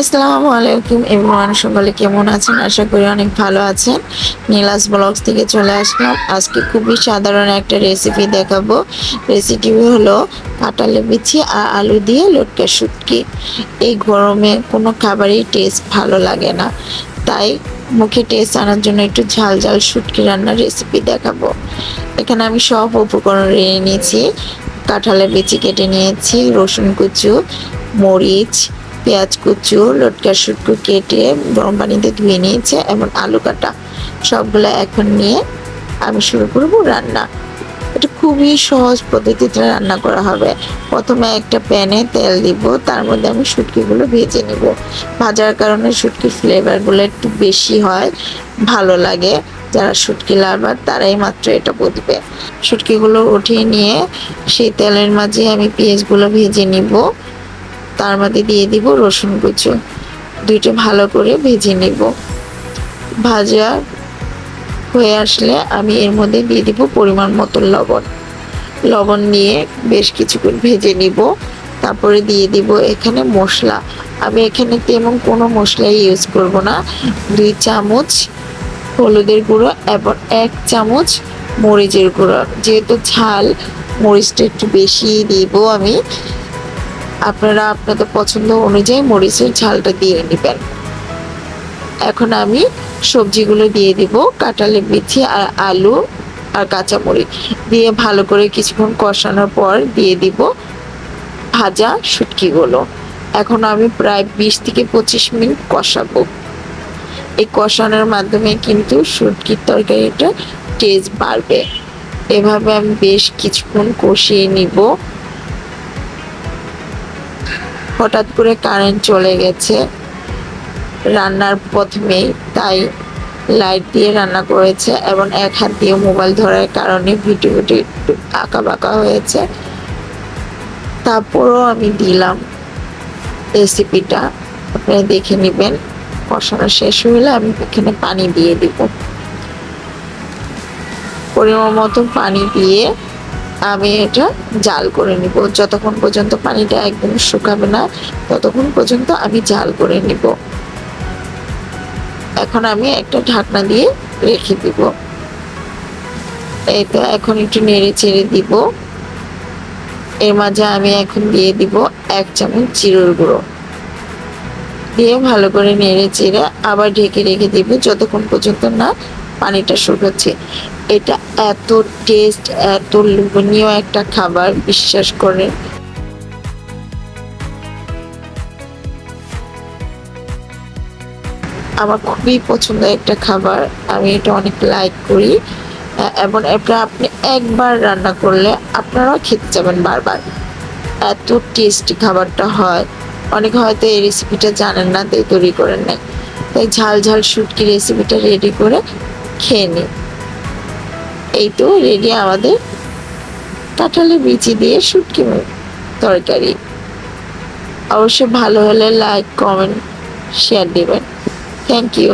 আসসালামু আলাইকুম এভরিওয়ান, সকলে কেমন আছেন? আশা করি অনেক ভালো আছেন। নীলাস ব্লগস থেকে চলে আসলাম। আজকে খুবই সাধারণ একটা রেসিপি দেখাবো। রেসিপি হলো কাঁঠালের বিচি আর আলু দিয়ে লটকা শুটকি। এই গরমে কোনো খাবারই টেস্ট ভালো লাগে না, তাই মুখে টেস্ট আনার জন্য একটু ঝাল ঝাল শুটকি রান্নার রেসিপি দেখাবো। এখানে আমি সব উপকরণ নিয়ে নিয়েছি। কাঁঠালের বিচি কেটে নিয়েছি, রসুন কুচু, মরিচ, পেঁয়াজ কুচু, লটকা শুটকু কেটে গরম পানিতে ধুয়ে নিয়েছে এবং আলু কাটা সবগুলো এখন নিয়ে আমি শুরু করব রান্না। এটা খুবই সহজ পদ্ধতিতে রান্না করা হবে। প্রথমে একটা প্যানে তেল দিব, তার মধ্যে আমি শুটকিগুলো ভেজে নিব। ভাজার কারণে শুটকির ফ্লেভারগুলো একটু বেশি হয়, ভালো লাগে। যারা শুটকি লাভার তারাই মাত্র এটা বুঝবে। শুটকিগুলো উঠিয়ে নিয়ে সেই তেলের মাঝে আমি পেঁয়াজগুলো ভেজে নিব। তার মধ্যে দিয়ে দিব রসুন কুচি, দুইটা ভালো করে ভেজে নিব। ভাজা হয়ে আসলে আমি এর মধ্যে দিয়ে দিব পরিমাণ মতো লবণ। লবণ দিয়ে বেশ কিছুক্ষণ ভেজে নিব। তারপরে দিয়ে দিব এখানে মশলা। আমি এখানে তেমন কোনো মশলা ইউজ করব না। 2 চামচ হলুদের গুঁড়ো এবং 1 চামচ মরিচের গুঁড়ো। যেহেতু ঝাল, মরিচটা একটু বেশি দিব আমি। আপনারা আপনাদের পছন্দ অনুযায়ী মরিচের ঝালটা দিয়ে নেবেন। এখন আমি সবজিগুলো দিয়ে দিব, কাঁঠালের বিচি আর আলু আর কাঁচামরিচ দিয়ে ভালো করে কিছুক্ষণ কষানোর পর দিয়ে দিব ভাজা শুটকিগুলো। এখন আমি প্রায় 20 থেকে 25 মিনিট কষাবো। এই কষানোর মাধ্যমে কিন্তু শুটকির তরকারিটা টেস্ট বাড়বে। এভাবে আমি বেশ কিছুক্ষণ কষিয়ে নিব। হঠাৎ করে কারেন্ট চলে গেছে রান্নার প্রথমেই, তাই লাইট দিয়ে রান্না করেছে এবং এক হাত দিয়ে মোবাইল ধরার কারণে ভিডিওটি একটু আঁকা বাঁকা হয়েছে। তারপরও আমি দিলাম রেসিপিটা, আপনারা দেখে নেবেন। কষানো শেষ হলে আমি এখানে পানি দিয়ে দিব। পরিমাণ মতো পানি দিয়ে আমি এটা জাল করে নিব। যতক্ষণ পর্যন্ত পানিটা একদম শুকাবে না ততক্ষণ পর্যন্ত আমি জাল করে নিব। এখন আমি একটা ঢাকনা দিয়ে রেখে দিব। এই তো এখন একটু নেড়ে চেড়ে দিব। এর মাঝে আমি এখন দিয়ে দিব 1 চামচ জিরার গুঁড়ো দিয়ে ভালো করে নেড়ে চেড়ে আবার ঢেকে রেখে দিব যতক্ষণ পর্যন্ত না পানিটা শুকাচ্ছে। এটা এত টেস্ট, এত লোভনীয় একটা খাবার, বিশ্বাস করেন। আমার খুবই পছন্দের একটা খাবার, আমি এটা অনেক লাইক করি। এবং এটা আপনি একবার রান্না করলে আপনারাও খেতে যাবেন বারবার। এত টেস্টি খাবারটা হয়। অনেকে হয়তো এই রেসিপিটা জানেন না, তাই তৈরি করেন নাই। তাই ঝাল ঝাল শুটকি রেসিপিটা রেডি করে খেয়ে নিন। এই তো রেডি আমাদের কাঁঠালের বিচি দিয়ে শুটকি তরকারি। অবশ্যই ভালো হলে লাইক, কমেন্ট, শেয়ার দিবেন। Thank you.